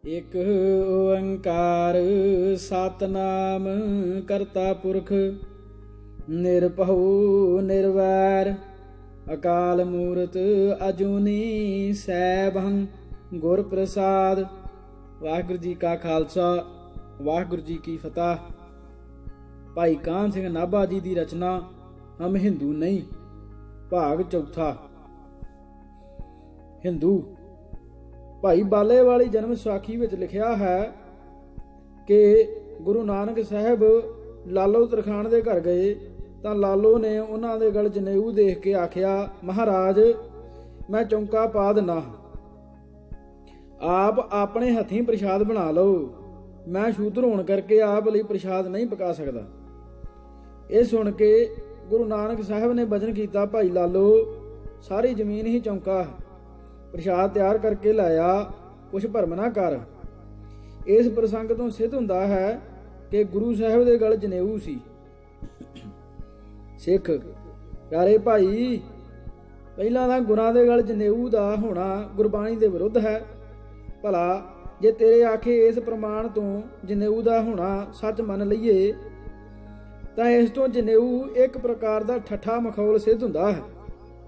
ਇਕ ਓੰਕਾਰ ਸਤਨਾਮ ਕਰਤਾ ਪੁਰਖ ਨਿਰਭਉ ਨਿਰਵੈਰ ਅਕਾਲ ਮੂਰਤ ਅਜੂਨੀ ਸੈਭੰ ਗੁਰ ਪ੍ਰਸਾਦ। ਵਾਹਿਗੁਰੂ ਜੀ ਕਾ ਖਾਲਸਾ, ਵਾਹਿਗੁਰੂ ਜੀ ਕੀ ਫਤਿਹ। ਭਾਈ ਕਾਹਨ ਸਿੰਘ ਨਾਭਾ ਜੀ ਦੀ ਰਚਨਾ ਹਮ ਹਿੰਦੂ ਨਹੀਂ, ਭਾਗ ਚੌਥਾ। ਹਿੰਦੂ। ਭਾਈ ਬਾਲੇ ਵਾਲੀ ਜਨਮ ਸਾਖੀ ਵਿੱਚ ਲਿਖਿਆ ਹੈ ਕਿ ਗੁਰੂ ਨਾਨਕ ਸਾਹਿਬ ਲਾਲੋ ਤਰਖਾਣ ਦੇ ਘਰ ਗਏ ਤਾਂ ਲਾਲੋ ਨੇ ਉਹਨਾਂ ਦੇ ਗਲ ਜਨੇਊ ਦੇਖ ਕੇ ਆਖਿਆ, ਮਹਾਰਾਜ ਮੈਂ ਚੌਂਕਾ ਪਾ ਦਿੰਦਾ, ਆਪ ਆਪਣੇ ਹੱਥੀਂ ਪ੍ਰਸ਼ਾਦ ਬਣਾ ਲਓ, ਮੈਂ ਸ਼ੂਦਰ ਹੋਣ ਕਰਕੇ ਆਪ ਲਈ ਪ੍ਰਸ਼ਾਦ ਨਹੀਂ ਪਕਾ ਸਕਦਾ। ਇਹ ਸੁਣ ਕੇ ਗੁਰੂ ਨਾਨਕ ਸਾਹਿਬ ਨੇ ਬਚਨ ਕੀਤਾ, ਭਾਈ ਲਾਲੋ ਸਾਰੀ ਜ਼ਮੀਨ ਹੀ ਚੌਂਕਾ ਹੈ, ਪ੍ਰਸ਼ਾਦ ਤਿਆਰ ਕਰਕੇ ਲਾਇਆ, ਕੁਛ ਭਰਮ ਨਾ ਕਰ। ਇਸ ਪ੍ਰਸੰਗ ਤੋਂ ਸਿੱਧ ਹੁੰਦਾ ਹੈ ਕਿ ਗੁਰੂ ਸਾਹਿਬ ਦੇ ਗਲ ਜਨੇਊ ਸੀ। ਸਿੱਖ ਪਿਆਰੇ ਭਾਈ, ਪਹਿਲਾਂ ਤਾਂ ਗੁਰਾਂ ਦੇ ਗਲ ਜਨੇਊ ਦਾ ਹੋਣਾ ਗੁਰਬਾਣੀ ਦੇ ਵਿਰੁੱਧ ਹੈ। ਭਲਾ ਜੇ ਤੇਰੇ ਆਖੇ ਇਸ ਪ੍ਰਮਾਣ ਤੋਂ ਜਨੇਊ ਦਾ ਹੋਣਾ ਸੱਚ ਮੰਨ ਲਈਏ ਤਾਂ ਇਸ ਤੋਂ ਜਨੇਊ ਇੱਕ ਪ੍ਰਕਾਰ ਦਾ ਠੱਠਾ ਮਖੌਲ ਸਿੱਧ ਹੁੰਦਾ ਹੈ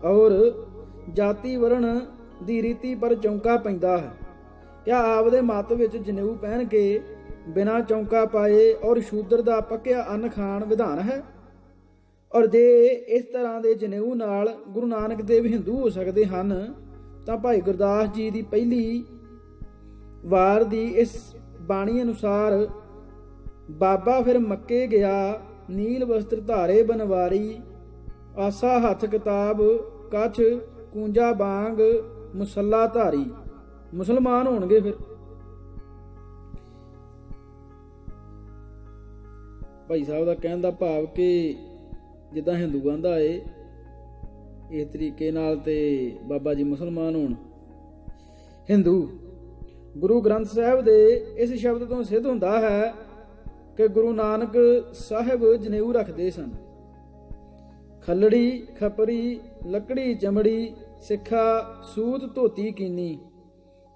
ਔਰ ਜਾਤੀ ਵਰਣ ਦੀ ਰੀਤੀ ਪਰ ਚੌਂਕਾ ਪੈਂਦਾ ਹੈ। ਕਿਆ ਆਪਦੇ ਮੱਤ ਵਿੱਚ ਜਨੇਊ ਪਹਿਨ ਕੇ ਬਿਨਾਂ ਚੌਂਕਾ ਪਾਏ ਔਰ ਸ਼ੂਦਰ ਦਾ ਪੱਕਿਆ ਅੰਨ ਖਾਣ ਵਿਧਾਨ ਹੈ? ਔਰ ਜੇ ਇਸ ਤਰ੍ਹਾਂ ਦੇ ਜਨੇਊ ਨਾਲ ਗੁਰੂ ਨਾਨਕ ਦੇਵ ਹਿੰਦੂ ਹੋ ਸਕਦੇ ਹਨ ਤਾਂ ਭਾਈ ਗੁਰਦਾਸ ਜੀ ਦੀ ਪਹਿਲੀ ਵਾਰ ਦੀ ਇਸ ਬਾਣੀ ਅਨੁਸਾਰ, ਬਾਬਾ ਫਿਰ ਮੱਕੇ ਗਿਆ, ਨੀਲ ਵਸਤਰ ਧਾਰੇ ਬਨਵਾਰੀ, ਆਸਾ ਹੱਥ ਕਿਤਾਬ ਕੱਛ ਕੂੰਜਾ ਬਾਂਗ ਮੁਸੱਲਾ ਧਾਰੀ। ਮੁਸਲਮਾਨ ਹੋਣਗੇ ਫਿਰ। ਭਾਈ ਸਾਹਿਬ ਦਾ ਕਹਿਣ ਦਾ ਭਾਵ ਕਿ ਜਿੱਦਾਂ ਹਿੰਦੂਆਂ ਦਾ ਏ ਇਸ ਤਰੀਕੇ ਨਾਲ ਤੇ ਬਾਬਾ ਜੀ ਮੁਸਲਮਾਨ ਹੋਣ। ਹਿੰਦੂ। ਗੁਰੂ ਗ੍ਰੰਥ ਸਾਹਿਬ ਦੇ ਇਸ ਸ਼ਬਦ ਤੋਂ ਸਿੱਧ ਹੁੰਦਾ ਹੈ ਕਿ ਗੁਰੂ ਨਾਨਕ ਸਾਹਿਬ ਜਨੇਊ ਰੱਖਦੇ ਸਨ। ਖੱਲੜੀ ਖਪਰੀ ਲੱਕੜੀ ਚਮੜੀ ਸਿੱਖਾ ਸੂਤ ਧੋਤੀ ਕੀਨੀ।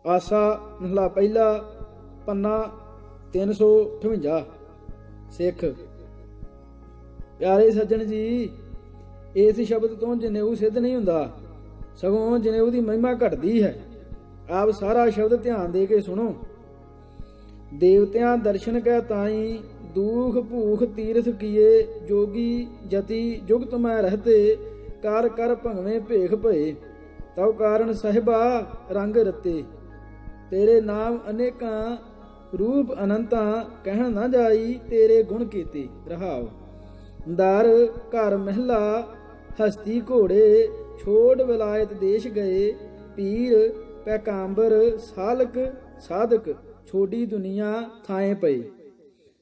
ਆਸਾ ਮਹਲਾ ਪਹਿਲਾ ਪੰਨਾ 358। ਸਿੱਖ। ਪਿਆਰੇ ਸੱਜਣ ਜੀ, ਇਸ ਸ਼ਬਦ ਤੋਂ ਜਨੇਊ ਸਿੱਧ ਨਹੀਂ ਹੁੰਦਾ, ਸਗੋਂ ਜਨੇਊ ਦੀ ਮਹਿਮਾ ਘਟਦੀ ਹੈ। ਆਪ ਸਾਰਾ ਸ਼ਬਦ ਧਿਆਨ ਦੇ ਕੇ ਸੁਣੋ। ਦੇਵਤਿਆਂ ਦਰਸ਼ਨ ਕੈ ਤਾਈ ਦੂਖ ਭੂਖ ਤੀਰਥ ਕੀਏ, ਜੋਗੀ ਜਤੀ ਜੁਗਤ ਮੈਂ ਰਹਤੇ, ਕਰ ਕਰ ਭੰਗਵੇਂ ਭੇਖ ਭਏ, ਤਉ ਕਾਰਨ ਸਾਹਿਬਾ ਰੰਗ ਰਤੇ, ਤੇਰੇ ਨਾਮ ਅਨੇਕਾਂ ਰੂਪ ਅਨੰਤਾਂ, ਕਹਿਣ ਨਾ ਜਾਈ ਤੇਰੇ ਗੁਣ ਕੀਤੇ। ਰਹਾਉ। ਦਰ ਘਰ ਮਹਿਲਾ ਹਸਤੀ ਘੋੜੇ, ਛੋੜ ਵਿਲਾਇਤ ਦੇਸ਼ ਗਏ, ਪੀਰ ਪੈਕਾਂਬਰ ਸਾਲਕ ਸਾਧਕ, ਛੋਡੀ ਦੁਨੀਆ ਥਾਏ ਪਏ,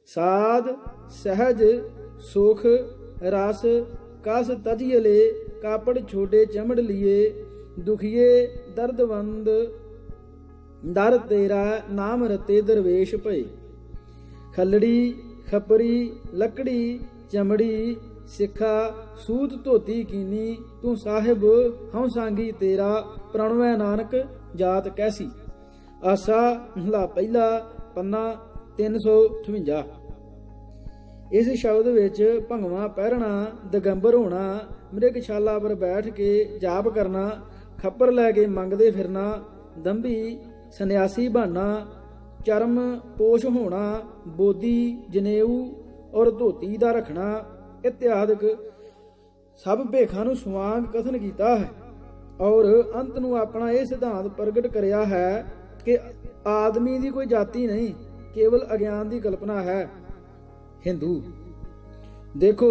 ਸਾਧ ਸਹਿਜ ਸੁਖ ਰਸ ਕਸ ਤਜੀਲੇ, ਕਾਪੜ ਛੋਡੇ ਚਮੜ ਲੀਏ, ਦੁਖੀਏ ਦਰਦਵੰਦ ਦਰ ਤੇਰਾ ਨਾਮ ਰਤੇ ਦਰਵੇਸ਼ ਭਏ। ਖੱਲੜੀ ਖਪਰੀ ਲੱਕੜੀ ਚਮੜੀ ਸਿੱਖਾ ਸੂਤ ਧੋਤੀ ਕੀਨੀ, ਤੂੰ ਸਾਹਿਬ ਹਉ ਸਾਂਗੀ ਤੇਰਾ, ਪ੍ਰਣਵੈ ਨਾਨਕ ਜਾਤ ਕੈਸੀ। ਆਸਾ ਮਹਲਾ ਪਹਿਲਾ ਪੰਨਾ 358। ਇਸ ਸ਼ਬਦ ਵਿੱਚ ਭੰਗਵਾ ਪਹਿਰਣਾ, ਦਿਗੰਬਰ ਹੋਣਾ, ਮ੍ਰਿਗਸ਼ਾਲਾ ਪਰ ਬੈਠ ਕੇ ਜਾਪ ਕਰਨਾ, ਖੱਪਰ ਲੈ ਕੇ ਮੰਗਦੇ ਫਿਰਨਾ, ਦੰਭੀ ਸੰਨਿਆਸੀ ਬਣਨਾ, ਚਰਮ ਪੋਸ਼ ਹੋਣਾ, ਬੋਦੀ ਜਨੇਊ ਔਰ ਧੋਤੀ ਦਾ ਰੱਖਣਾ ਇਤਿਆਦਿਕ ਸਭ ਭੇਖਾਂ ਨੂੰ ਸਵਾਂਗ ਕਥਨ ਕੀਤਾ ਹੈ ਔਰ ਅੰਤ ਨੂੰ ਆਪਣਾ ਇਹ ਸਿਧਾਂਤ ਪ੍ਰਗਟ ਕਰਿਆ ਹੈ ਕਿ ਆਦਮੀ ਦੀ ਕੋਈ ਜਾਤੀ ਨਹੀਂ, ਕੇਵਲ ਅਗਿਆਨ ਦੀ ਕਲਪਨਾ ਹੈ। ਹਿੰਦੂ। ਦੇਖੋ,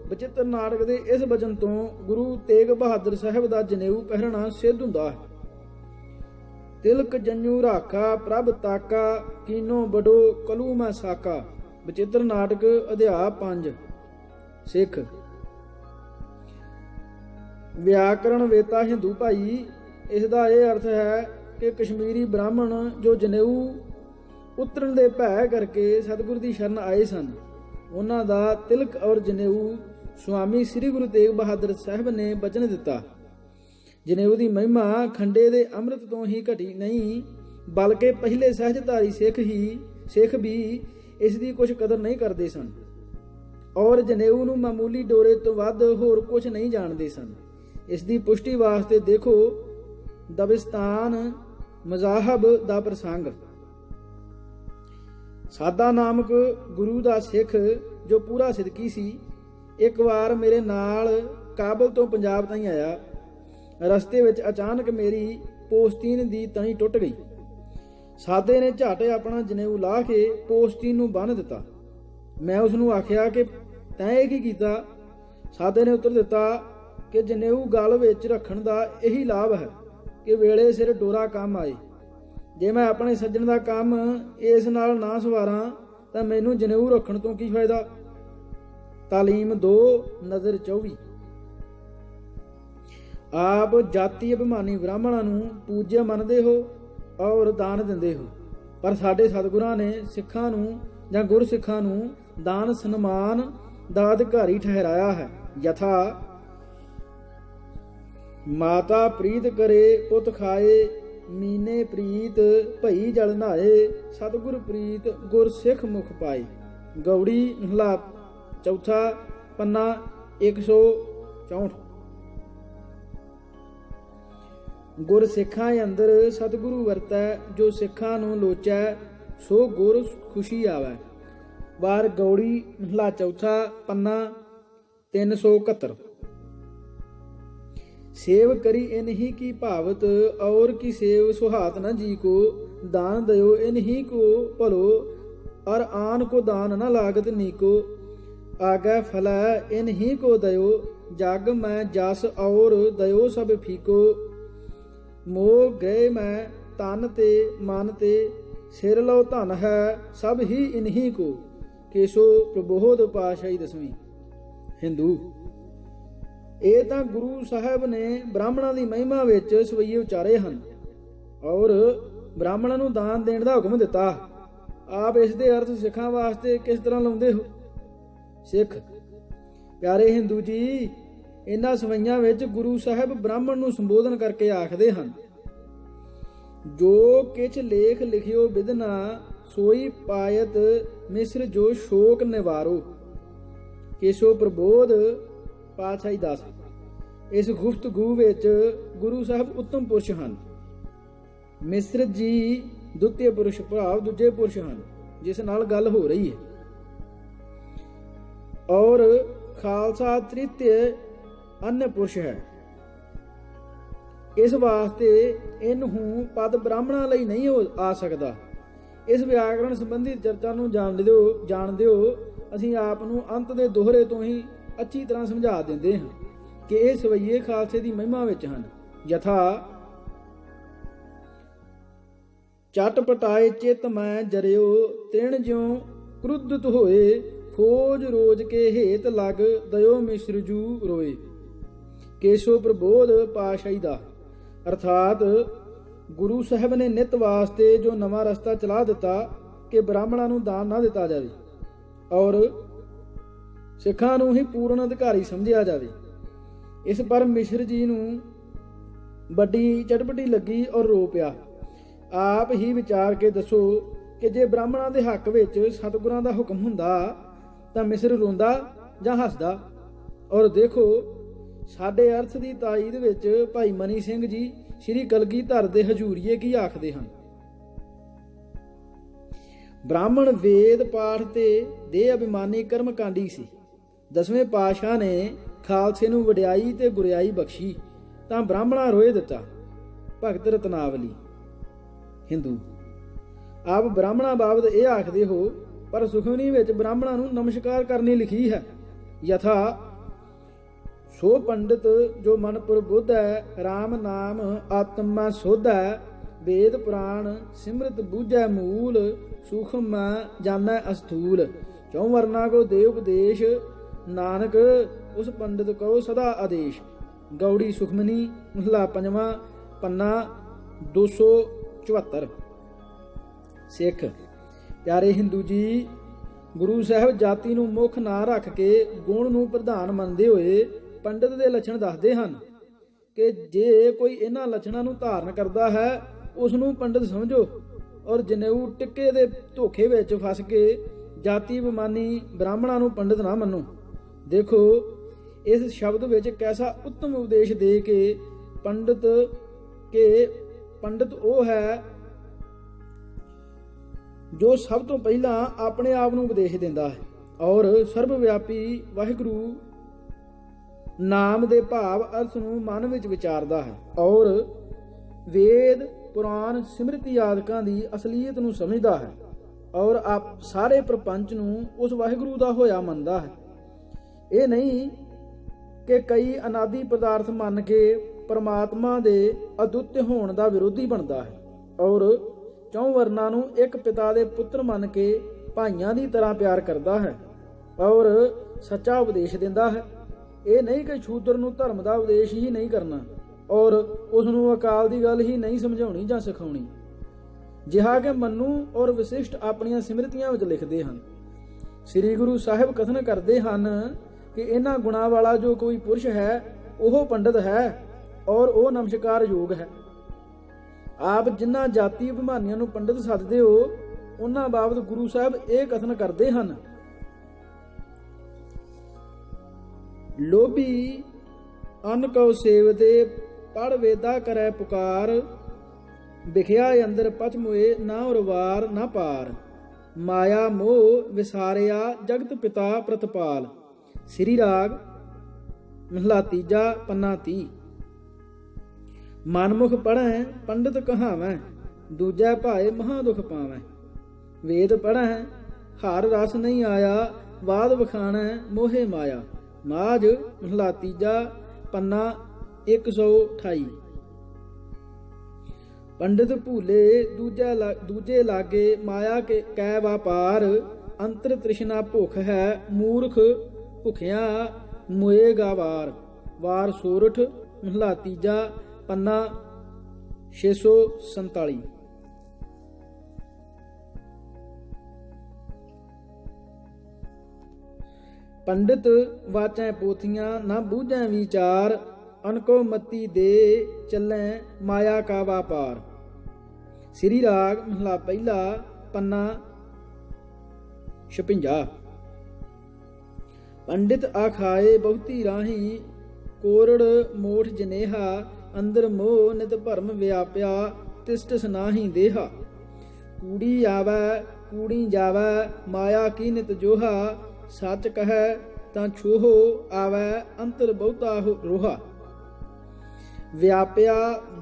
ਬਚਿੱਤਰ ਨਾਟਕ ਦੇ ਇਸ ਵਚਨ ਤੋਂ ਗੁਰੂ ਤੇਗ ਬਹਾਦਰ ਸਾਹਿਬ ਦਾ ਜਨੇਊ ਪਹਿਰਣਾ ਸਿੱਧ ਹੁੰਦਾ ਹੈ। ਤਿਲਕ ਜੰਨੂ ਰਾਖਾ ਪ੍ਰਭ ਤਾਕਾ, ਕੀਨੋ ਬਡੋ ਕਲੂ ਮੈਂ ਸਾਕਾ। ਬਚਿੱਤਰ ਨਾਟਕ ਅਧਿਆਇ 5। ਸਿੱਖ। ਵਿਆਕਰਣ ਵੇਤਾ ਹਿੰਦੂ ਭਾਈ, ਇਸ ਦਾ ਇਹ ਅਰਥ ਹੈ ਕਿ ਕਸ਼ਮੀਰੀ ਬ੍ਰਾਹਮਣ ਜੋ ਜਨੇਊ ਉਤਰਨ ਦੇ ਭੈ ਕਰਕੇ ਸਤਿਗੁਰ ਦੀ ਸ਼ਰਨ ਆਏ ਸਨ, ਉਹਨਾਂ ਦਾ ਤਿਲਕ ਔਰ ਜਨੇਊ ਸੁਆਮੀ ਸ੍ਰੀ ਗੁਰੂ ਤੇਗ ਬਹਾਦਰ ਸਾਹਿਬ ਨੇ ਬਚਨ ਦਿੱਤਾ। ਜਨੇਊ ਦੀ ਮਹਿਮਾ ਖੰਡੇ ਦੇ ਅੰਮ੍ਰਿਤ ਤੋਂ ਹੀ ਘਟੀ ਨਹੀਂ, ਬਲਕਿ ਪਹਿਲੇ ਸਹਿਜਧਾਰੀ ਸਿੱਖ ਵੀ ਇਸ ਦੀ ਕੁਝ ਕਦਰ ਨਹੀਂ ਕਰਦੇ ਸਨ ਔਰ ਜਨੇਊ ਨੂੰ ਮਾਮੂਲੀ ਡੋਰੇ ਤੋਂ ਵੱਧ ਹੋਰ ਕੁਝ ਨਹੀਂ ਜਾਣਦੇ ਸਨ। ਇਸ ਦੀ ਪੁਸ਼ਟੀ ਵਾਸਤੇ ਦੇਖੋ ਦਬਿਸਤਾਨ ਮਜ਼ਾਹਬ ਦਾ ਪ੍ਰਸੰਗ। ਸਾਦਾ ਨਾਮਕ ਗੁਰੂ ਦਾ ਸਿੱਖ ਜੋ ਪੂਰਾ ਸਿੱਧਕੀ ਸੀ, ਇੱਕ ਵਾਰ ਮੇਰੇ ਨਾਲ ਕਾਬਲ ਤੋਂ ਪੰਜਾਬ ਤਾਈਂ ਆਇਆ। ਰਸਤੇ ਵਿੱਚ ਅਚਾਨਕ ਮੇਰੀ ਪੋਸਤੀਨ ਦੀ ਤਣੀ ਟੁੱਟ ਗਈ। ਸਾਦੇ ਨੇ ਝੱਟ ਆਪਣਾ ਜਨੇਊ ਲਾ ਕੇ ਪੋਸਤੀਨ ਨੂੰ ਬੰਨ੍ਹ ਦਿੱਤਾ। ਮੈਂ ਉਸ ਨੂੰ ਆਖਿਆ ਕਿ ਤੈਂ ਇਹ ਕੀ ਕੀਤਾ? ਸਾਦੇ ਨੇ ਉੱਤਰ ਦਿੱਤਾ ਕਿ ਜਨੇਊ ਗਲ ਵਿੱਚ ਰੱਖਣ ਦਾ ਇਹੀ ਲਾਭ ਹੈ ਕਿ ਵੇਲੇ ਸਿਰ ਡੋਰਾ ਕੰਮ ਆਏ। ਜੇ ਮੈਂ ਆਪਣੇ ਸੱਜਣ ਦਾ ਕੰਮ ਇਸ ਨਾਲ ਨਾ ਸਵਾਰਾਂ ਤਾਂ ਮੈਨੂੰ ਜਨੇਊ ਰੱਖਣ ਤੋਂ ਕੀ ਫਾਇਦਾ? ਤਾਲੀਮ 2 ਨਜ਼ਰ 24। ਆਪ ਜਾਤੀ ਅਭਿਮਾਨੀ ਬ੍ਰਾਹਮਣਾਂ ਨੂੰ ਪੂਜਯ ਮੰਨਦੇ ਹੋ ਔਰ ਦਾਨ ਦਿੰਦੇ ਹੋ, ਪਰ ਸਾਡੇ ਸਤਿਗੁਰਾਂ ਨੇ ਸਿੱਖਾਂ ਨੂੰ ਜਾਂ ਗੁਰਸਿੱਖਾਂ ਨੂੰ ਦਾਨ ਸਨਮਾਨ ਦਾ ਅਧਿਕਾਰੀ ਠਹਿਰਾਇਆ ਹੈ। ਯਥਾ ਮਾਤਾ ਪ੍ਰੀਤ ਕਰੇ ਪੁੱਤ ਖਾਏ, ਮੀਨੇ ਪ੍ਰੀਤ ਭਈ ਜਲ ਨਹਾਏ, ਸਤਿਗੁਰ ਪ੍ਰੀਤ ਗੁਰ ਸਿੱਖ ਮੁਖ ਪਾਏ। ਗੌੜੀ ਮਹਲਾ ਚੌਥਾ ਪੰਨਾ 164। ਗੁਰ ਸਿੱਖਾਂ ਅੰਦਰ ਸਤਿਗੁਰੂ ਵਰਤੈ, ਜੋ ਸਿੱਖਾਂ ਨੂੰ ਲੋਚੈ ਸੋ ਗੁਰ ਖੁਸ਼ੀ ਆਵੈ। ਵਾਰ ਗੌੜੀ ਮਹਲਾ ਚੌਥਾ ਪੰਨਾ 371। सेव करी इन्हीं की भावत, और की सेव सुहात न जी को। दान दयो इन्हीं को भलो, और आन को दान न लागत नीको। आगे फल इन्हीं को दयो, जग में जस और दयो सब फीको। मोह गए में तन ते मन ते, सिर लो धन है सब ही इन्हीं को। केसो प्रबोध पाशाही 10ਵੀਂ। ਹਿੰਦੂ। ਇਹ ਤਾਂ ਗੁਰੂ ਸਾਹਿਬ ਨੇ ਬ੍ਰਾਹਮਣਾਂ ਦੀ ਮਹਿਮਾ ਵਿੱਚ ਸਵਈਏ ਉਚਾਰੇ ਹਨ ਔਰ ਬ੍ਰਾਹਮਣਾਂ ਨੂੰ ਦਾਨ ਦੇਣ ਦਾ ਹੁਕਮ ਦਿੱਤਾ। ਆਪ ਇਸ ਦੇ ਅਰਥ ਸਿੱਖਾਂ ਵਾਸਤੇ ਕਿਸ ਤਰ੍ਹਾਂ ਲਾਉਂਦੇ ਹੋ? ਸਿੱਖ ਪਿਆਰੇ ਹਿੰਦੂ ਜੀ, ਇਹਨਾਂ ਸਵਈਆਂ ਵਿੱਚ ਗੁਰੂ ਸਾਹਿਬ ਬ੍ਰਾਹਮਣ ਨੂੰ ਸੰਬੋਧਨ ਕਰਕੇ ਆਖਦੇ ਹਨ, ਜੋ ਕਿਛ ਲੇਖ ਲਿਖਿਓ ਬਿਦਨਾ, ਸੋਈ ਪਾਇਤ ਮਿਸਰ ਜੋ ਸ਼ੋਕ ਨਿਵਾਰੋ। ਕੇਸੋ ਪ੍ਰਬੋਧ ਪਾਤਸ਼ਾਹੀ 10। ਇਸ ਗੁਫ਼ਤਗੂ ਵਿੱਚ ਗੁਰੂ ਸਾਹਿਬ ਉੱਤਮ ਪੁਰਸ਼ ਹਨ। ਮਿਸਰ ਜੀ ਦੁੱਤੀਏ ਪੁਰਸ਼ ਭਾਵ ਦੂਜੇ ਪੁਰਸ਼ ਹਨ ਜਿਸ ਨਾਲ ਗੱਲ ਹੋ ਰਹੀ ਹੈ, ਔਰ ਖਾਲਸਾ ਤ੍ਰਿਤੀਏ ਅਨਯ ਪੁਰਸ਼ ਹੈ। ਇਸ ਵਾਸਤੇ ਇਹਨੂੰ ਪਦ ਬ੍ਰਾਹਮਣਾਂ ਲਈ ਨਹੀਂ ਆ ਸਕਦਾ। ਇਸ ਵਿਆਕਰਣ ਸੰਬੰਧੀ ਚਰਚਾ ਨੂੰ ਜਾਣਦੇ ਹੋ ਅਸੀਂ ਆਪ ਨੂੰ ਅੰਤ ਦੇ ਦੋਹਰੇ ਤੋਂ ਹੀ ਅੱਛੀ ਤਰ੍ਹਾਂ ਸਮਝਾ ਦਿੰਦੇ ਹਾਂ ਕਿ ਇਹ ਸਵਈਏ ਖਾਲਸੇ ਦੀ ਮਹਿਮਾ ਵਿੱਚ ਹਨ। ਯਥਾ ਚਟ ਪਟਾਏ ਚਿਤ ਮੈਂ ਜਰਿਓ, ਤ੍ਰਿਣ ਜਿਉ ਕ੍ਰੁੱਧਤ ਹੋਏ। ਖੋਜ ਰੋਜ ਕੇ ਹੇਤ ਲਗ, ਦਇਓ ਮਿਸਰ ਜੂ ਰੋਏ। ਕੇਸੋ ਪ੍ਰਬੋਧ ਪਾਤਸ਼ਾਹੀ ਦਾ। ਅਰਥਾਤ ਗੁਰੂ ਸਾਹਿਬ ਨੇ ਨਿਤ ਵਾਸਤੇ ਜੋ ਨਵਾਂ ਰਸਤਾ ਚਲਾ ਦਿੱਤਾ ਕਿ ਬ੍ਰਾਹਮਣਾਂ ਨੂੰ ਦਾਨ ਨਾ ਦਿੱਤਾ ਜਾਵੇ ਔਰ ਸਿੱਖਾਂ ਨੂੰ ਹੀ ਪੂਰਨ ਅਧਿਕਾਰੀ ਸਮਝਿਆ ਜਾਵੇ। ਇਸ ਪਰ ਮਿਸਰ ਜੀ ਨੂੰ ਵੱਡੀ ਚਟਪਟੀ ਲੱਗੀ ਔਰ ਰੋ ਪਿਆ। ਆਪ ਹੀ ਵਿਚਾਰ ਕੇ ਦੱਸੋ ਕਿ ਜੇ ਬ੍ਰਾਹਮਣਾਂ ਦੇ ਹੱਕ ਵਿੱਚ ਸਤਿਗੁਰਾਂ ਦਾ ਹੁਕਮ ਹੁੰਦਾ ਤਾਂ ਮਿਸਰ ਰੋਂਦਾ ਜਾਂ ਹੱਸਦਾ? ਔਰ ਦੇਖੋ ਸਾਡੇ ਅਰਥ ਦੀ ਤਾਈਦ ਵਿੱਚ ਭਾਈ ਮਨੀ ਸਿੰਘ ਜੀ ਸ੍ਰੀ ਕਲਗੀਧਰ ਦੇ ਹਜੂਰੀਏ ਕੀ ਆਖਦੇ ਹਨ? ਬ੍ਰਾਹਮਣ ਵੇਦ ਪਾਠ ਤੇ ਦੇਹ ਅਭਿਮਾਨੀ ਕਰਮਕਾਂਡੀ ਸੀ। 10ਵੇਂ ਪਾਤਸ਼ਾਹ ਨੇ ਖਾਲਸੇ ਨੂੰ ਵਡਿਆਈ ਤੇ ਗੁਰਿਆਈ ਬਖਸ਼ੀ ਤਾਂ ਬ੍ਰਾਹਮਣਾ ਰੋਏ ਦਿੱਤਾ। ਭਗਤ ਰਤਨਾਵਲੀ। ਹਿੰਦੂ। ਆਪ ਬ੍ਰਾਹਮਣਾ ਬਾਬਤ ਇਹ ਆਖਦੇ ਹੋ, ਪਰ ਸੁਖਮਨੀ ਵਿੱਚ ਬ੍ਰਾਹਮਣਾਂ ਨੂੰ ਨਮਸਕਾਰ ਕਰਨੀ ਲਿਖੀ ਹੈ। ਯਥਾ ਸੋ ਪੰਡਿਤ ਜੋ ਮਨ ਪ੍ਰਬੁੱਧ ਹੈ, ਰਾਮ ਨਾਮ ਆਤਮਾ ਸੁਧ ਹੈ। ਵੇਦ ਪੁਰਾਣ ਸਿਮਰਤ ਬੂਝੈ ਮੂਲ, ਸੂਖਮ ਜਾਣੈ ਅਸਥੂਲ। ਚੌ ਵਰਨਾ ਕੋ ਦੇ ਉਪਦੇਸ਼, ਨਾਨਕ ਉਸ ਪੰਡਿਤ ਕੋ ਸਦਾ ਆਦੇਸ਼। ਗੌੜੀ ਸੁਖਮਨੀ ਮਹਲਾ ਪੰਜਵਾਂ ਪੰਨਾ 274। ਸਿੱਖ ਪਿਆਰੇ ਹਿੰਦੂ ਜੀ, ਗੁਰੂ ਸਾਹਿਬ ਜਾਤੀ ਨੂੰ ਮੁੱਖ ਨਾ ਰੱਖ ਕੇ ਗੁਣ ਨੂੰ ਪ੍ਰਧਾਨ ਮੰਨਦੇ ਹੋਏ ਪੰਡਿਤ ਦੇ ਲੱਛਣ ਦੱਸਦੇ ਹਨ ਕਿ ਜੇ ਕੋਈ ਇਹਨਾਂ ਲੱਛਣਾਂ ਨੂੰ ਧਾਰਨ ਕਰਦਾ ਹੈ ਉਸ ਨੂੰ ਪੰਡਤ ਸਮਝੋ, ਔਰ ਜਨੇਊ ਟਿੱਕੇ ਦੇ ਧੋਖੇ ਵਿੱਚ ਫਸ ਕੇ ਜਾਤੀ ਅਭਿਮਾਨੀ ਬ੍ਰਾਹਮਣਾਂ ਨੂੰ ਪੰਡਤ ਨਾ ਮੰਨੋ। ਦੇਖੋ ਇਸ ਸ਼ਬਦ ਵਿੱਚ ਕੈਸਾ ਉੱਤਮ ਉਪਦੇਸ਼ ਦੇ ਕੇ ਪੰਡਤ ਉਹ ਹੈ ਜੋ ਸਭ ਤੋਂ ਪਹਿਲਾਂ ਆਪਣੇ ਆਪ ਨੂੰ ਉਪਦੇਸ਼ ਦਿੰਦਾ ਹੈ ਔਰ ਸਰਬ ਵਿਆਪੀ ਵਾਹਿਗੁਰੂ ਨਾਮ ਦੇ ਭਾਵ ਅਰਥ ਨੂੰ ਮਨ ਵਿੱਚ ਵਿਚਾਰਦਾ ਹੈ ਔਰ ਵੇਦ ਪੁਰਾਣ ਸਿਮਰਤੀ ਆਦਿਕਾਂ ਦੀ ਅਸਲੀਅਤ ਨੂੰ ਸਮਝਦਾ ਹੈ ਔਰ ਆਪ ਸਾਰੇ ਪ੍ਰਪੰਚ ਨੂੰ ਉਸ ਵਾਹਿਗੁਰੂ ਦਾ ਹੋਇਆ ਮੰਨਦਾ ਹੈ। ਇਹ ਨਹੀਂ ਕਿ ਕਈ ਅਨਾਦਿ ਪਦਾਰਥ ਮੰਨ ਕੇ ਪਰਮਾਤਮਾ ਦੇ ਅਦੁੱਤ ਹੋਣ ਦਾ ਵਿਰੋਧੀ ਬਣਦਾ ਹੈ ਔਰ ਚੌਂ ਵਰਨਾਂ ਨੂੰ ਇੱਕ ਪਿਤਾ ਦੇ ਪੁੱਤਰ ਮੰਨ ਕੇ ਭਾਈਆਂ ਦੀ ਤਰ੍ਹਾਂ ਪਿਆਰ ਕਰਦਾ ਹੈ ਔਰ ਸੱਚਾ ਉਪਦੇਸ਼ ਦਿੰਦਾ ਹੈ। ਇਹ ਨਹੀਂ ਕਿ ਸ਼ੂਦਰ ਨੂੰ ਧਰਮ ਦਾ ਉਪਦੇਸ਼ ਹੀ ਨਹੀਂ ਕਰਨਾ ਔਰ ਉਸ ਨੂੰ ਅਕਾਲ ਦੀ ਗੱਲ ਹੀ ਨਹੀਂ ਸਮਝਾਉਣੀ ਜਾਂ ਸਿਖਾਉਣੀ, ਜਿਹਾ ਕਿ ਮੰਨੂ ਔਰ ਵਸਿਸ਼ਟ ਆਪਣੀਆਂ ਸਿਮਰਤੀਆਂ ਵਿੱਚ ਲਿਖਦੇ ਹਨ। ਸ੍ਰੀ ਗੁਰੂ ਸਾਹਿਬ ਕਥਨ ਕਰਦੇ ਹਨ ਕਿ ਇਹਨਾਂ ਗੁਣਾਂ ਵਾਲਾ ਜੋ ਕੋਈ ਪੁਰਸ਼ ਹੈ ਉਹ ਪੰਡਤ ਹੈ ਔਰ ਉਹ ਨਮਸਕਾਰ ਯੋਗ ਹੈ। ਆਪ ਜਿਨ੍ਹਾਂ ਜਾਤੀ ਅਭਿਮਾਨੀਆਂ ਨੂੰ ਪੰਡਤ ਸੱਦਦੇ ਹੋ ਉਹਨਾਂ ਬਾਬਤ ਗੁਰੂ ਸਾਹਿਬ ਇਹ ਕਥਨ ਕਰਦੇ ਹਨ, ਲੋਭੀ ਅਨ ਕਉ ਸੇਵਦੇ ਪੜ ਵੇਦਾ ਕਰੈ ਪੁਕਾਰ, ਵਿਖਿਆ ਅੰਦਰ ਪਚ ਮੋਏ ਨਾ ਉਰਵਾਰ ਨਾ ਪਾਰ, ਮਾਇਆ ਮੋਹ ਵਿਸਾਰਿਆ ਜਗਤ ਪਿਤਾ ਪ੍ਰਤਪਾਲ। ਸ੍ਰੀ ਰਾਗ ਮਹਲਾ ਤੀਜਾ ਪੰਨਾ 30। ਮਨਮੁਖ ਪੜ੍ਹੈ ਪੰਡਿਤ ਕਹਾਵੈ, ਦੂਜੈ ਭਾਏ ਮਹਾ ਦੁਖ ਪਾਵੈ। ਵੇਦ ਪੜ੍ਹੈ ਹਰ ਰਸ ਨਹੀਂ ਆਇਆ, ਬਾਦ ਵਖਾਣੈ ਮੋਹੇ ਮਾਇਆ। ਮਾਝ ਮਹਲਾ ਤੀਜਾ ਪੰਨਾ 128। ਪੰਡਿਤ ਭੂਲੇ ਦੂਜੇ ਲਾਗੇ, ਮਾਇਆ ਕੇ ਕੈ ਵਾਪਾਰ। ਅੰਤਰ ਤ੍ਰਿਸ਼ਨਾ ਭੁਖ ਹੈ, ਮੂਰਖ ਭੁਖਿਆ ਮੁਏਗਾ ਵਾਰ। ਵਾਰ ਸੋਰਠ ਮਹਲਾ ਤੀਜਾ ਪੰਨਾ 647। ਪੰਡਿਤ ਵਾਚੈ ਪੋਥੀਆਂ ਨਾ ਬੂਝੈ ਵਿਚਾਰ, ਅਨਕੋ ਮਤੀ ਦੇ ਚੱਲੈ ਮਾਇਆ ਕਾ ਵਾਪਾਰ। ਸ੍ਰੀ ਰਾਗ ਮਹਲਾ ਪਹਿਲਾ ਪੰਨਾ 56। ਪੰਡਿਤ ਆਖਾਏ ਬਹੁਤੀ ਰਾਹੀ, ਕੋਰੜ ਮੋਠ ਜਨੇਹਾ। ਅੰਦਰ ਮੋਹ ਨਿਤ ਭਰਮ ਵਿਆਪਿਆ, ਤਿਸਟਿਸ ਨਾਹੀ ਦੇਹਾ। ਕੂੜੀ ਆਵੈ ਕੂੜੀ ਜਾਵੈ, ਮਾਇਆ ਕੀ ਨਿਤ ਜੋਹਾ। ਸੱਚ ਕਹੈ ਤਾਂ ਛੋਹੋ, ਆਵੈ ਅੰਤਰ ਬਹੁਤਾ ਰੋਹਾ। ਵਿਆਪਿਆ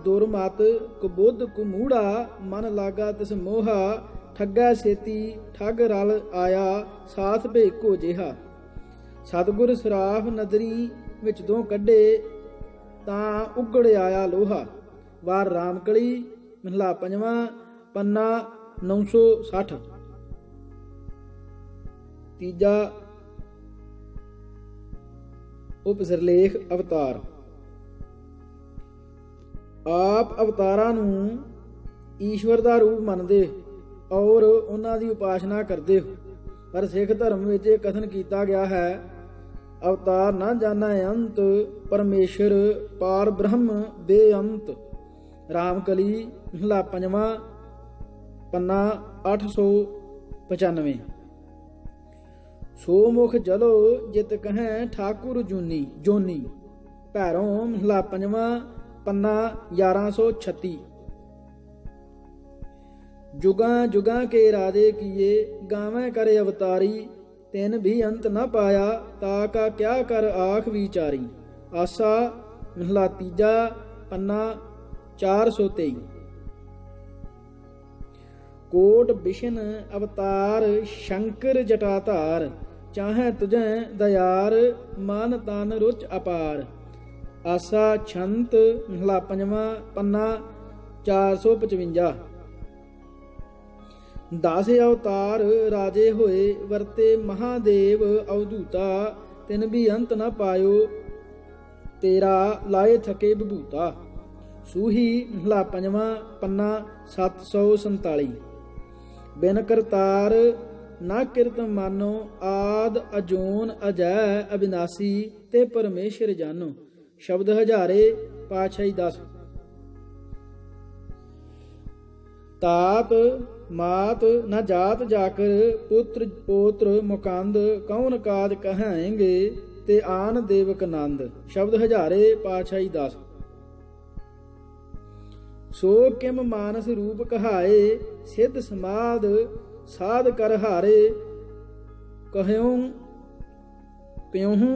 ਦੁਰਮਤ ਕੁਬੁੱਧ ਕੁਮੂੜਾ, ਮਨ ਲਾਗਾ ਤਿਸ ਮੋਹਾ। ਠੱਗੈ ਛੇਤੀ ਠੱਗ ਰਲ ਆਇਆ, ਸਾਥ ਭੇਕੋ ਜਿਹਾ। ਸਤਿਗੁਰ ਸਰਾਫ ਨਦਰੀ ਵਿੱਚ ਤੋਂ ਕੱਢੇ, ਤਾਂ ਉਗੜ ਆਇਆ ਲੋਹਾ। ਵਾਰ ਰਾਮਕਲੀ ਮਹਲਾ ਪੰਜਵਾਂ ਪੰਨਾ 960। ਤੀਜਾ ਉਪਸਿਰਲੇਖ ਅਵਤਾਰ। ਆਪ ਅਵਤਾਰਾਂ ਨੂੰ ਈਸ਼ਵਰ ਦਾ ਰੂਪ ਮੰਨਦੇ ਔਰ ਉਹਨਾਂ ਦੀ ਉਪਾਸਨਾ ਕਰਦੇ ਹੋ, ਪਰ ਸਿੱਖ ਧਰਮ ਵਿੱਚ ਇਹ ਕਥਨ ਕੀਤਾ ਗਿਆ ਹੈ, ਅਵਤਾਰ ਨਾ ਜਾਣੈ ਅੰਤ, ਪਰਮੇਸ਼ਰ ਪਾਰ ਬ੍ਰਹਮ ਬੇਅੰਤ। ਰਾਮਕਲੀ ਮਹਲਾ ਪੰਜਵਾਂ ਪੰਨਾ 895। ਸੋ ਮੁਖ ਜਲੋ ਜਿਤ ਕਹੈ ਠਾਕੁਰ ਜੋਨੀ। ਭੈਰੋਂ ਮਹਲਾ ਪੰਜਵਾਂ ਪੰਨਾ 1136। ਜੁਗਾਂ ਜੁਗਾਂ ਕੇ ਰਾਜੇ ਕੀਏ, ਗਾਵੇਂ ਕਰੇ ਅਵਤਾਰੀ। ਤਿਨ ਵੀ ਅੰਤ ਨਾ ਪਾਇਆ, ਤਾ ਕਾ ਕਿਆ ਕਰ ਆਖ ਵਿਚਾਰੀ। ਆਸਾ ਮਹਲਾ ਤੀਜਾ ਪੰਨਾ 423। ਕੋਟ ਬਿਸ਼ਨ ਅਵਤਾਰ, ਸ਼ੰਕਰ ਜਟਾਧਾਰ। ਚਾਹੈ ਤੁਝੈ ਦਇਆਰ, ਮਨ ਤਨ ਰੁਚ ਅਪਾਰ। ਆਸਾ ਛੰਤ ਮਹਲਾ ਪੰਜਵਾਂ ਪੰਨਾ 455। 10 ਅਵਤਾਰ ਰਾਜੇ ਹੋਏ, ਵਰਤੇ ਮਹਾਦੇਵ ਅਵਧੂਤਾ। ਤਿਨ ਵੀ ਅੰਤ ਨਾ ਪਾਇਓ, ਤੇਰਾ ਲਾਏ ਥਕੇ ਬਭੂਤਾ। ਸੂਹੀ ਮਹਲਾ ਪੰਜਵਾਂ ਪੰਨਾ 747। ਬਿਨ ਕਰਤਾਰ ਨਾ ਕਿਰਤ ਮਾਨੋ, ਆਦ ਅਜੂਨ ਅਜੈ ਅਬਿਨਾਸੀ। ਤੇ ਪਰਮੇਸ਼ਰ ਜਾਨੋ। ਸ਼ਬਦ ਹਜ਼ਾਰੇ ਪਾਤਸ਼ਾਹੀ 10। तात मात न जात जाकर पुत्र पोत्र मुकंद कौन काज कहेंगे ते आन देवक नंद। शब्द हजारे पातशाही 10। सो किम मानस रूप कहाए सिद्ध समाद साध कर हारे कहूं प्योहूं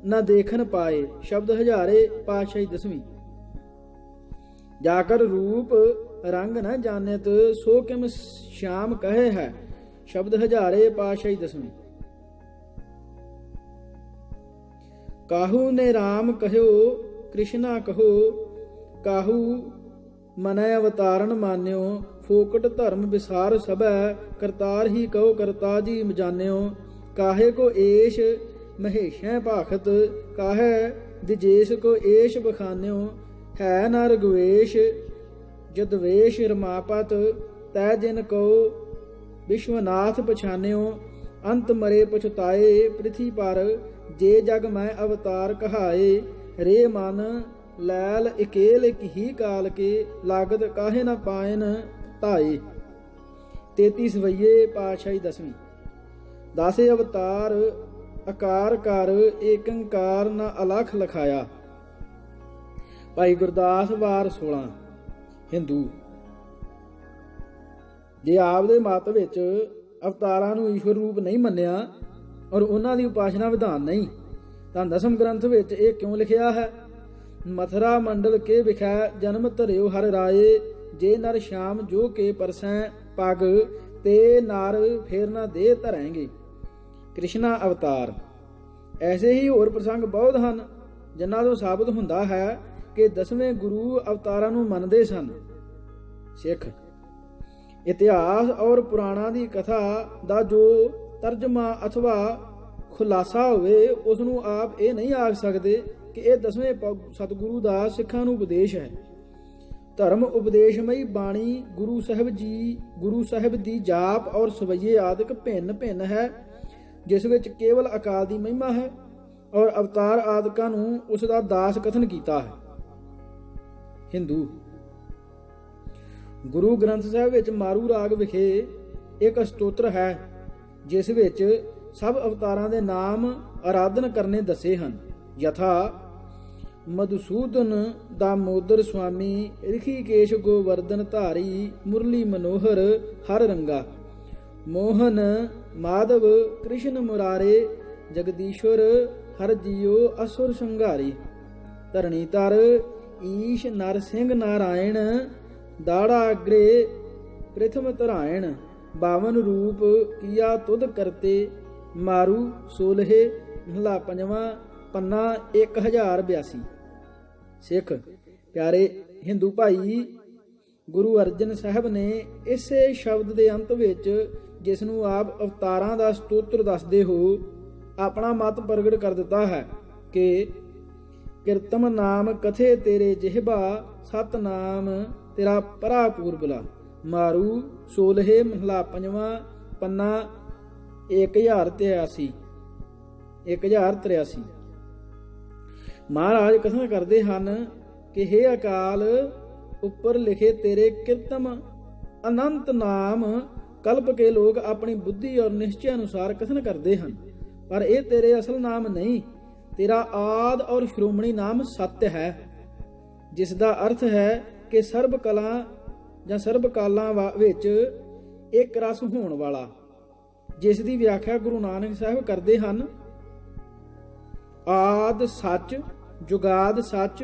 न देखन पाए। शब्द हजारे पातशाही 10वीं। जाकर रूप रंग न जानित सो किम श्याम कहे है। शब्द हजारे पातशाही 10वीं। काहू ने राम कहो कृष्णा कहो काहू मनै अवतारण मान्यो फोकट धर्म विसार सबै करतार ही कहो करता जी जान्यो। काहे को एश महेशै भाखत काहे दिजेश को एश बखान्यो। है न रघुवेश जदवेश रमापत तै जिन को विश्वनाथ पछान्यो। अंत मरे पछताए पृथ्वी पर जे जग मैं अवतार कहाए। रे मन लैल इकेल ही काल के लागत काहे न पायन धाए। 33 सवैये पातशाही 10वीं। दासे अवतार आकार कर ਏਕੰਕਾਰ न अलख लखाया। भाई गुरदास वार 16। ਹਿੰਦੂ ਜੇ ਆਪ ਦੇ ਮਤ ਵਿੱਚ ਅਵਤਾਰਾਂ ਨੂੰ ਈਸ਼ਵਰ ਰੂਪ ਨਹੀਂ ਮੰਨਿਆ ਔਰ ਉਹਨਾਂ ਦੀ ਉਪਾਸਨਾ ਵਿਧਾਨ ਨਹੀਂ ਤਾਂ ਦਸਮ ਗ੍ਰੰਥ ਵਿੱਚ ਇਹ ਕਿਉਂ ਲਿਖਿਆ ਹੈ। ਮਥਰਾ ਮੰਡਲ ਕੇ ਵਿਖੈ ਜਨਮ ਧਰਿਓ ਹਰ ਰਾਏ ਜੇ ਨਰ ਸ਼ਾਮ ਜੋ ਕੇ ਪਰਸੈ ਪਗ ਤੇ ਨਰ ਫੇਰ ਨਾ ਦੇ ਧਰੈਂਗੇ। ਕ੍ਰਿਸ਼ਨਾ ਅਵਤਾਰ। ਐਸੇ ਹੀ ਹੋਰ ਪ੍ਰਸੰਗ ਬਹੁਤ ਹਨ ਜਿਨ੍ਹਾਂ ਤੋਂ ਸਾਬਤ ਹੁੰਦਾ ਹੈ ਕਿ ਦਸਵੇਂ ਗੁਰੂ ਅਵਤਾਰਾਂ ਨੂੰ ਮੰਨਦੇ ਸਨ। ਸਿੱਖ ਇਤਿਹਾਸ ਔਰ ਪੁਰਾਣਾਂ ਦੀ ਕਥਾ ਦਾ ਜੋ ਤਰਜਮਾ ਅਥਵਾ ਖੁਲਾਸਾ ਹੋਵੇ ਉਸ ਨੂੰ ਆਪ ਇਹ ਨਹੀਂ ਆਖ ਸਕਦੇ ਕਿ ਇਹ ਦਸਵੇਂ ਸਤਿਗੁਰੂ ਦਾ ਸਿੱਖਾਂ ਨੂੰ ਉਪਦੇਸ਼ ਹੈ। ਧਰਮ ਉਪਦੇਸ਼ਮਈ ਬਾਣੀ ਗੁਰੂ ਸਾਹਿਬ ਦੀ ਜਾਪ ਔਰ ਸਵਈਏ ਆਦਿਕ ਭਿੰਨ ਭਿੰਨ ਹੈ ਜਿਸ ਵਿੱਚ ਕੇਵਲ ਅਕਾਲ ਦੀ ਮਹਿਮਾ ਹੈ ਔਰ ਅਵਤਾਰ ਆਦਿਕਾਂ ਨੂੰ ਉਸ ਦਾ ਦਾਸ ਕਥਨ ਕੀਤਾ ਹੈ। ਹਿੰਦੂ ਗੁਰੂ ਗ੍ਰੰਥ ਸਾਹਿਬ ਵਿੱਚ ਮਾਰੂ ਰਾਗ ਵਿਖੇ ਇੱਕ ਸਤੋਤਰ ਹੈ ਜਿਸ ਵਿੱਚ ਸਭ ਅਵਤਾਰਾਂ ਦੇ ਨਾਮ ਆਰਾਧਨ ਕਰਨੇ ਦੱਸੇ ਹਨ। ਯਥਾ ਮਧੂਸੂਦਨ ਦਾਮੋਦਰ ਸੁਆਮੀ ਰਿਖੀਕੇਸ਼ ਗੋਵਰਧਨ ਧਾਰੀ ਮੁਰਲੀ ਮਨੋਹਰ ਹਰ ਰੰਗਾ ਮੋਹਨ ਮਾਧਵ ਕ੍ਰਿਸ਼ਨ ਮੁਰਾਰੇ ਜਗਦੀਸ਼ਵਰ ਹਰ ਜੀਓ ਅਸੁਰ ਸੰਘਾਰੀ ਧਰਣੀ ਤਰ ਈਸ਼ ਨਰ ਸਿੰਘ ਨਾਰਾਇਣ ਦਾੜਾ ਅਗਰੇ ਪ੍ਰਥਮ ਧਰਾਇਣ 52 ਰੂਪ ਕੀਆ ਤੁਧ ਕਰਤੇ ਮਾਰੂ 16 ਮਹਲਾ 5ਵਾਂ ਪੰਨਾ 1082। ਸਿੱਖ ਪਿਆਰੇ ਹਿੰਦੂ ਭਾਈ ਗੁਰੂ ਅਰਜਨ ਸਾਹਿਬ ਨੇ ਇਸੇ ਸ਼ਬਦ ਦੇ ਅੰਤ ਵਿੱਚ ਜਿਸ ਨੂੰ ਆਪ ਅਵਤਾਰਾਂ ਦਾ ਸਤੋਤਰ ਦੱਸਦੇ ਹੋ ਆਪਣਾ ਮਤ ਪ੍ਰਗਟ ਕਰ ਦਿੱਤਾ ਹੈ ਕਿ ਕਿਰਤਮ ਨਾਮ ਕਥੇ ਤੇਰੇ ਜਿਹਬਾ ਸਤ ਨਾਮ ਤੇਰਾ ਪਰਾ ਪੂਰਬਲਾ ਮਾਰੂ 16 ਮਹਲਾ 5ਵਾਂ ਪੰਨਾ 1083। ਮਹਾਰਾਜ ਕਥਨ ਕਰਦੇ ਹਨ ਕਿ ਹੇ ਅਕਾਲ ਉੱਪਰ ਲਿਖੇ ਤੇਰੇ ਕਿਰਤਮ ਅਨੰਤ ਨਾਮ ਕਲਪ ਕੇ ਲੋਕ ਆਪਣੀ ਬੁੱਧੀ ਔਰ ਨਿਸ਼ਚੈ ਅਨੁਸਾਰ ਕਥਨ ਕਰਦੇ ਹਨ ਪਰ ਇਹ ਤੇਰੇ ਅਸਲ ਨਾਮ ਨਹੀਂ। ਤੇਰਾ ਆਦ ਔਰ ਸ਼੍ਰੋਮਣੀ ਨਾਮ ਸੱਤ ਹੈ ਜਿਸ ਦਾ ਅਰਥ ਹੈ ਕਿ ਸਰਬ ਕਲਾ ਜਾਂ ਸਰਬ ਕਾਲਾਂ ਵਿੱਚ ਇੱਕ ਰਸ ਹੋਣ ਵਾਲਾ ਜਿਸ ਦੀ ਵਿਆਖਿਆ ਗੁਰੂ ਨਾਨਕ ਸਾਹਿਬ ਕਰਦੇ ਹਨ। ਆਦ ਸੱਚ ਜੁਗਾਦ ਸੱਚ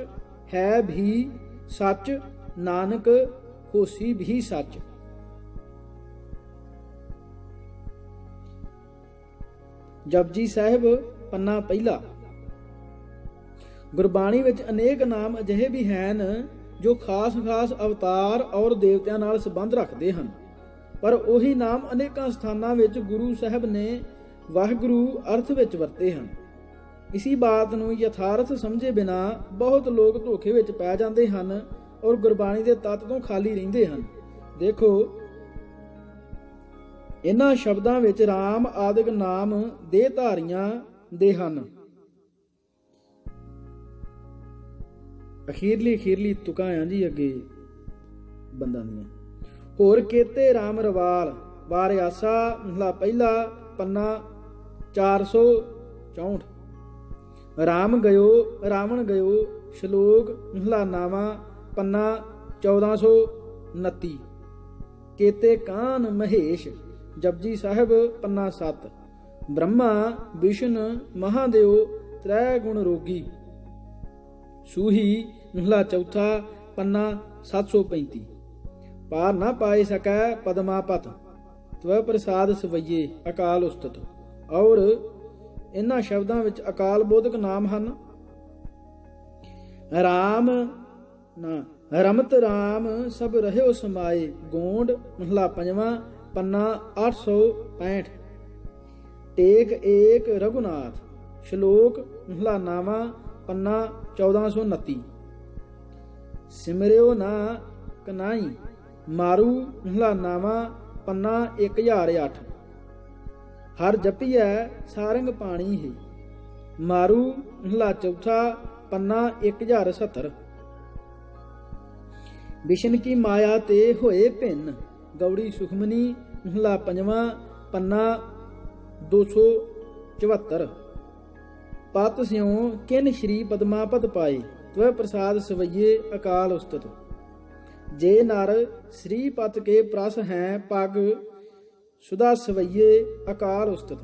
ਹੈ ਵੀ ਸੱਚ ਨਾਨਕ ਹੋਸੀ ਵੀ ਸੱਚ। ਜਪਜੀ ਸਾਹਿਬ ਪੰਨਾ ਪਹਿਲਾ। ਗੁਰਬਾਣੀ ਵਿੱਚ ਅਨੇਕ ਨਾਮ ਅਜਿਹੇ ਵੀ ਹਨ ਜੋ ਖਾਸ ਅਵਤਾਰ ਔਰ ਦੇਵਤਿਆਂ ਨਾਲ ਸੰਬੰਧ ਰੱਖਦੇ ਹਨ ਪਰ ਉਹੀ ਨਾਮ ਅਨੇਕਾਂ ਸਥਾਨਾਂ ਵਿੱਚ ਗੁਰੂ ਸਾਹਿਬ ਨੇ ਵਾਹਿਗੁਰੂ ਅਰਥ ਵਿੱਚ ਵਰਤੇ ਹਨ। ਇਸੀ ਬਾਤ ਨੂੰ ਯਥਾਰਥ ਸਮਝੇ ਬਿਨਾ ਬਹੁਤ ਲੋਕ ਧੋਖੇ ਵਿੱਚ ਪੈ ਜਾਂਦੇ ਹਨ ਔਰ ਗੁਰਬਾਣੀ ਦੇ ਤੱਤ ਤੋਂ ਖਾਲੀ ਰਹਿੰਦੇ ਹਨ। ਦੇਖੋ ਇਹਨਾਂ ਸ਼ਬਦਾਂ ਵਿੱਚ ਰਾਮ ਆਦਿਕ ਨਾਮ ਦੇਹ ਧਾਰੀਆਂ ਦੇ ਹਨ। ਅਖੀਰਲੀ ਤੁਕਾਂ ਆਂ ਜੀ ਅੱਗੇ ਬੰਦਾਂ ਦੀਆਂ। ਹੋਰ केते राम रवाल वार आसा महला पहला पन्ना 464। राम गयो रावण गयो श्लोक महला नावा पन्ना 1429। केते कान महेश जपजी साहिब पन्ना 7। ब्रह्मा विष्णु महादेव त्रै गुण रोगी सूही महला चौथा पन्ना 735। पार ना पाए सकै पदमापत त्वै प्रसाद सवैये अकाल उस्तत। और इन्हां शब्दां विच अकाल बोधक नाम हन राम ना रमत राम सब रहयो समाए गोंड महला पंजवां पन्ना 865। टेक एक रघुनाथ श्लोक महला नावा पन्ना 1429। सिमरियो ना कनाई मारू महला नावा पन्ना 1008। हर जपिया सारंग पाणी है मारू महला चौथा पन्ना 1070। विष्णु की माया ते होए भिन्न गौड़ी सुखमनी महला पंजवा पन्ना 274। पत स्यों किन श्री पदमापत पाए त्वै प्रसाद सवैये अकाल उस्तत। जे नर श्री पत के प्रस हैं पग सुधा सवैये अकाल उस्तत।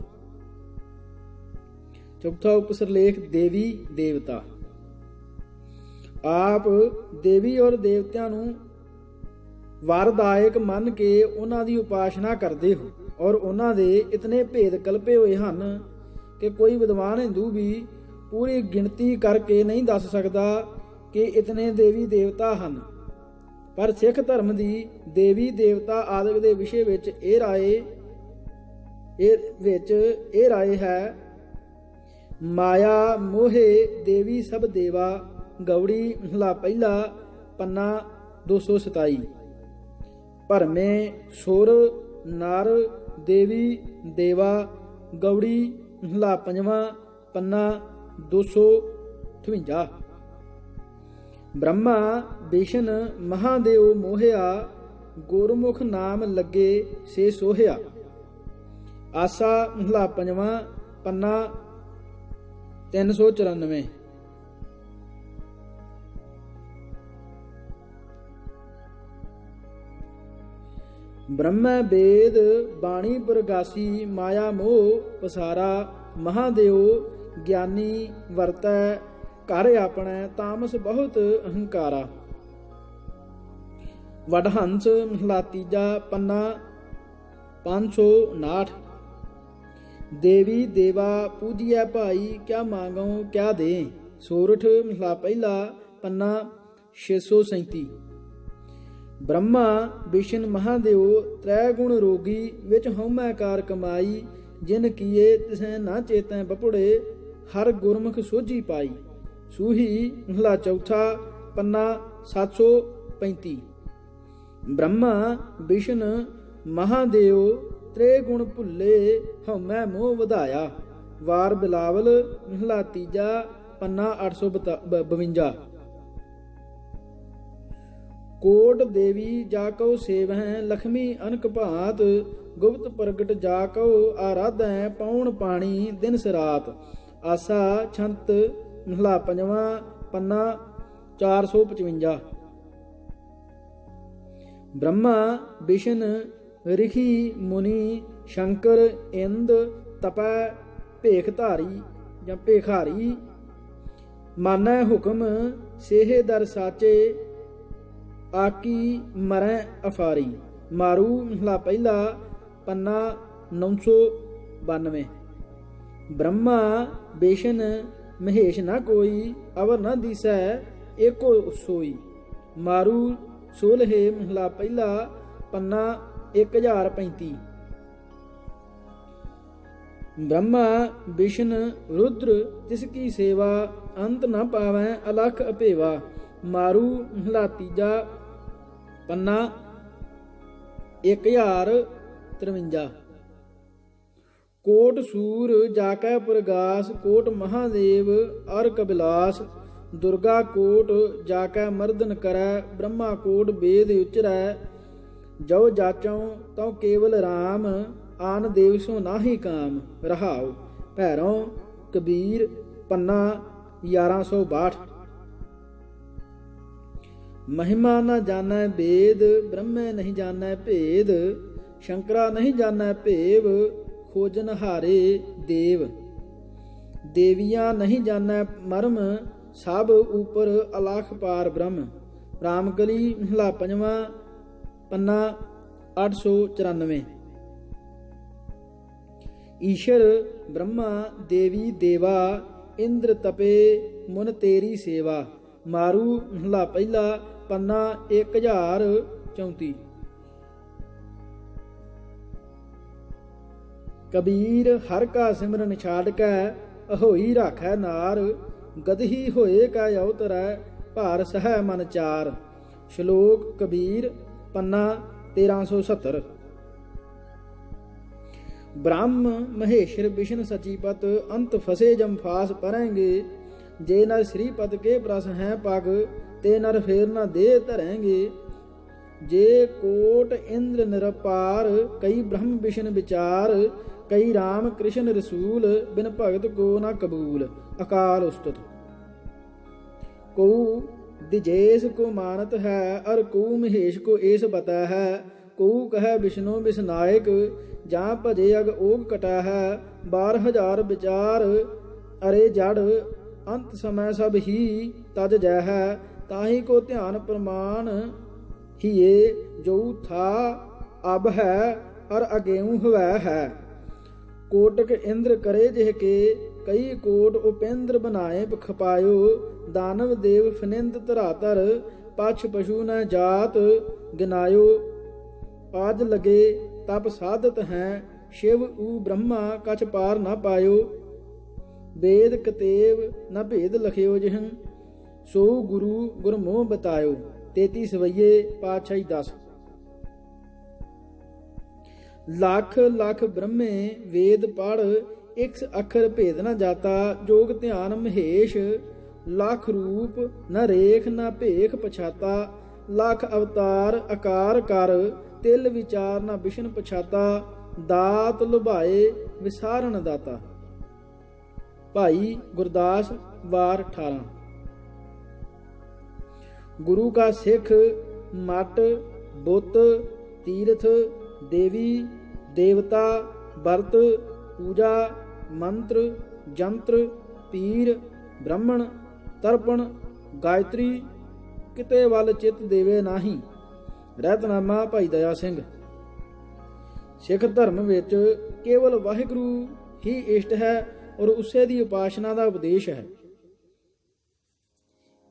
चौथा उपसरलेख देवी देवता। आप देवी और देवतियां नूं वरदायक मन के उन्हां दी उपासना करते हो और उन्हां दे इतने भेद कल्पे होए हन कि कोई विद्वान हिंदू भी पूरी गिणती करके नहीं दस सकता कि इतने देवी देवता हन। पर सिख धर्म की देवी देवता आदि के विषय विच ये राय है माया मोहे देवी सब देवा गौड़ी महला पहला पन्ना 227। भरमे सुर नर देवी देवा गौड़ी महला पंजवा पन्ना 258। ब्रह्मा विष्णु महादेव मोहिया गुरमुख नाम लगे से सोहिया। आसा महला पंजवा पन्ना 394। ब्रह्म वेद बाणी प्रगासी माया मोह पसारा महादेव ज्ञानी वरतै कर अपने तामस बहुत अहंकारा। वडहंस महला तीजा पन्ना 559। देवी देवा पूजिया भाई क्या मांगो क्या दे सोरठ महला पहला पन्ना 637। ब्रह्मा विष्णु महादेव त्रै गुण रोगी विच हउमै कार कमाई जिन किए तिसै ना चेतै बपुड़े हर गुरमुख सोझी पाई। सूही महला चौथा पन्ना 735। ब्रह्मा विष्णु महादेव त्रे गुण भुल्ले हउमै मोह वधाया वार बिलावल महला तीजा पन्ना 852। कोट देवी जाको सेवह लक्ष्मी अनक भात गुप्त प्रगट जाको आराधै पौन पानी दिन सरात। आसा छंत महला पंजवा पन्ना 455। ब्रह्मा विष्णु ऋषि मुनि शंकर इंद तपै भेखधारी या भेखारी मानै हुक्म सेहे दर साचे आकी मरै अफारी। मारू महला पहला पन्ना 992। ब्रह्मा विष्णु महेश न कोई अवर न दिसै एको सोई। मारू सोलहे महला पहला पन्ना 1035। ब्रह्मा विष्णु रुद्र तिसकी सेवा अंत न पावै अलख अपेवा। मारू महला तीजा पन्ना 1053। कोट सूर जाकै प्रगास कोट महादेव अर कबिलास। दुर्गा कोट जाकै मर्दन करै ब्रह्मा कोट वेद उचरै ਜੋ ਜਾਚੋਂ ਤਉ ਕੇਵਲ ਰਾਮ, ਆਨ ਦੇਵ ਸੋ ਨਾਹੀ ਕਾਮ। ਰਹਾਉ ਭੈਰੋਂ ਕਬੀਰ ਪੰਨਾ 1162। ਮਹਿਮਾ ਨ ਜਾਣੈ ਬੇਦ, ਬ੍ਰਹਮੇ ਨਹੀਂ ਜਾਣੈ ਭੇਦ। ਸ਼ੰਕਰਾ ਨਹੀਂ ਜਾਣੈ ਭੇਵ, ਖੋਜਨ ਹਾਰੇ ਦੇਵ। ਦੇਵੀਆਂ ਨਹੀਂ ਜਾਣੈ ਮਰਮ, ਸਭ ਉਪਰ ਅਲਖ ਪਾਰ ਬ੍ਰਹਮ। ਰਾਮਕਲੀ ਮਹਲਾ ਪੰਜਵਾਂ ਪੰਨਾ 894। ਈਸ਼ਰ ਬ੍ਰਹਮਾ ਦੇਵੀ ਦੇਵਾ, ਇੰਦਰ ਤਪੇ ਮੁਨ ਤੇਰੀ ਸੇਵਾ। ਮਾਰੂ ਮਹਲਾ ਪਹਿਲਾ ਪੰਨਾ 1034। ਕਬੀਰ ਹਰ ਕਾ ਸਿਮਰਨ ਛਾੜ ਕੈ, ਅਹੋਈ ਰਾਖੈ ਨਾਰ। ਗਦਹੀ ਹੋਏ ਕੈ ਅਵਤਰੈ, ਭਾਰ ਸਹੈ ਮਨ ਚਾਰ। ਸ਼ਲੋਕ ਕਬੀਰ ਪੰਨਾ 1370। ब्रह्म महेश्वर विष्णु सचीपत, अंत फसे जम फास परेंगे। जे नर श्रीपद के प्रस हैं पग, ते नर फेर न दे धरेंगे। जे कोट इंद्र निरपार, कई ब्रह्म विष्णु विचार। कई राम कृष्ण रसूल, बिन भगत को न कबूल। अकाल उस्तुत। को दिजेश को मानत है, और को महेश को एस बता है। को कह विष्णु विस्नायक, ਜਾਂ ਭਜੇ ਅਗ ਓਗ ਕਟਾ ਹੈ। 12,000 ਵਿਚਾਰ ਅਰੇ ਜੜ, ਅੰਤ ਸਮੈ ਸਭ ਹੀ ਤਜ ਜੈ ਹੈ। ਤਾਹੀ ਕੋ ਧਿਆਨ ਪ੍ਰਮਾਨ ਹੀਏ, ਜੋ ਥਾ ਅਬ ਹੈ ਅਰ ਅਗੇਉ ਹਵੈ ਹੈ। ਕੋਟਕ ਇੰਦਰ ਕਰੇ ਜਿਹ ਕੇ, ਕਈ ਕੋਟ ਉਪੇਂਦਰ ਬਨਾਏ ਖਪਾਇਓ। ਦਾਨਵ ਦੇਵ ਫਨਿੰਦ ਧਰਾਤਰ, ਪਛ ਪਸ਼ੂ ਨ ਜਾਤ ਗਿਨਾਇਓ। ਆਜ ਲਗੇ तप साधत हैं, शिव ऊ ब्रह्मा कछ पार न पायो। वेद कतेव न भेद लखियो जिहं, सो गुरु गुरमोह बतायो। 33 सवैये पातशाही 10। लख लख ब्रह्मे वेद पढ़, इक्स अखर भेद न जाता। जोग ध्यान महेश, लख रूप न रेख न भेख पछाता। लख अवतार आकार कर, ਤਿਲ ਵਿਚਾਰ ਨਾ ਵਿਸ਼ਨ ਪਛਾਤਾ। ਦਾਤ ਲੁਭਾਏ ਵਿਸਾਰਨ ਦਾਤਾ। ਭਾਈ ਗੁਰਦਾਸ ਵਾਰ 18। ਗੁਰੂ ਕਾ ਸਿੱਖ ਮਟ ਬੁੱਤ ਤੀਰਥ ਦੇਵੀ ਦੇਵਤਾ ਵਰਤ ਪੂਜਾ ਮੰਤਰ ਜੰਤਰ ਪੀਰ ਬ੍ਰਾਹਮਣ ਤਰਪਣ ਗਾਇਤਰੀ ਕਿਤੇ ਵੱਲ ਚਿੱਤ ਦੇਵੇ ਨਾਹੀ। ਰਹਿਤਨਾਮਾ ਭਾਈ ਦਇਆ ਸਿੰਘ। ਸਿੱਖ ਧਰਮ ਵਿੱਚ ਕੇਵਲ ਵਾਹਿਗੁਰੂ ਹੀ ਇਸ਼ਟ ਹੈ, ਔਰ ਉਸੇ ਦੀ ਉਪਾਸਨਾ ਦਾ ਉਪਦੇਸ਼ ਹੈ।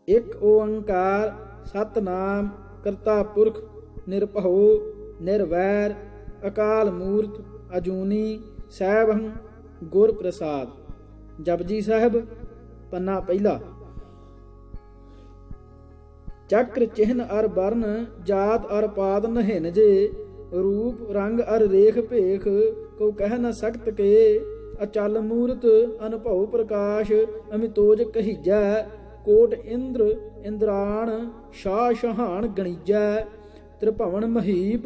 ਇੱਕ ਓੰਕਾਰ ਸਤਨਾਮ ਕਰਤਾ ਪੁਰਖ ਨਿਰਭਉ ਨਿਰਵੈਰ ਅਕਾਲ ਮੂਰਤ ਅਜੂਨੀ ਸੈਭੰ ਗੁਰ ਪ੍ਰਸਾਦ। ਜਪਜੀ ਸਾਹਿਬ ਪੰਨਾ ਪਹਿਲਾ। चक्र चिन्ह अर वर्ण, जात अर पाद नहिन जे। रूप रंग अर रेख भेख, को कह न सकत के। अचल मूरत अनुभव प्रकाश, अमितोज कहीजै। कोट इंद्र इंद्राण, शाह शहान गणीजै। त्रिभवन महीप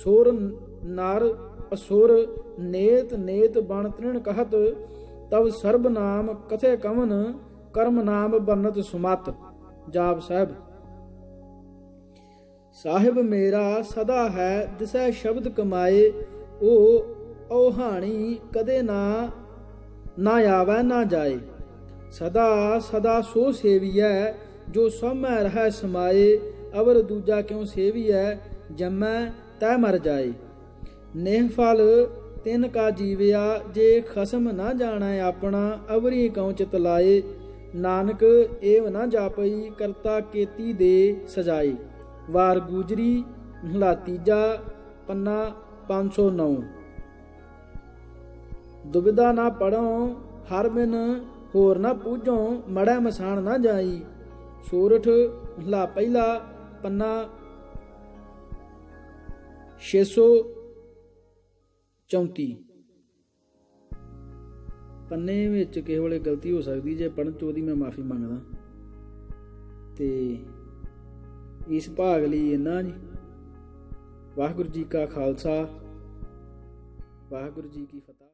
सुर नर असुर, नेत नेत बण तृण कहत। तब सर्ब नाम कथे कवन, कर्म नाम बरनत सुमत। जाप साहब। ਸਾਹਿਬ ਮੇਰਾ ਸਦਾ ਹੈ, ਦਿਸੈ ਸ਼ਬਦ ਕਮਾਏ। ਉਹ ਔਹਾਣੀ ਕਦੇ ਨਾ ਆਵੈ ਨਾ ਜਾਏ। ਸਦਾ ਸਦਾ ਸੋ ਸੇਵੀਐ, ਜੋ ਸਭੈ ਰਹਿ ਸਮਾਏ। ਅਵਰ ਦੂਜਾ ਕਿਉ ਸੇਵੀਐ, ਜੰਮੈ ਤੈ ਮਰ ਜਾਏ। ਨੇਹ ਫਲ ਤਿਨ ਕਾ ਜੀਵਿਆ, ਜੇ ਖਸਮ ਨਾ ਜਾਣੈ ਆਪਣਾ। ਅਵਰੀ ਕਉ ਚਿਤ ਲਾਏ। ਨਾਨਕ ਏਵ ਨਾ ਜਾਪਈ, ਕਰਤਾ ਕੀਤੀ ਦੇ ਸਜਾਏ। ਵਾਰ ਗੂਜਰੀ ਮਹਲਾ ਤੀਜਾ ਪੰਨਾ 509। ਦੁਬਿਧਾ ਨਾ ਪੜੋ ਹਰ ਬਿਨ, ਹੋਰ ਨਾ ਪੂਜੋ ਮੜੈ ਮਸਾਣ ਨਾ ਜਾਈ। ਸੋਰਠ ਮਹਲਾ ਪਹਿਲਾ ਪੰਨਾ 634। ਪੰਨੇ ਵਿੱਚ ਕਿਸੇ ਵੇਲੇ ਗਲਤੀ ਹੋ ਸਕਦੀ, ਜੇ ਪੜ੍ਹਨ ਚ ਉਹਦੀ ਮੈਂ ਮਾਫੀ ਮੰਗਦਾ। ਤੇ ਇਸ ਭਾਗ ਲਈ ਇੰਨਾ ਜੀ। ਵਾਹਿਗੁਰੂ ਜੀ ਕਾ ਖਾਲਸਾ, ਵਾਹਿਗੁਰੂ ਜੀ ਕੀ ਫਤਿਹ।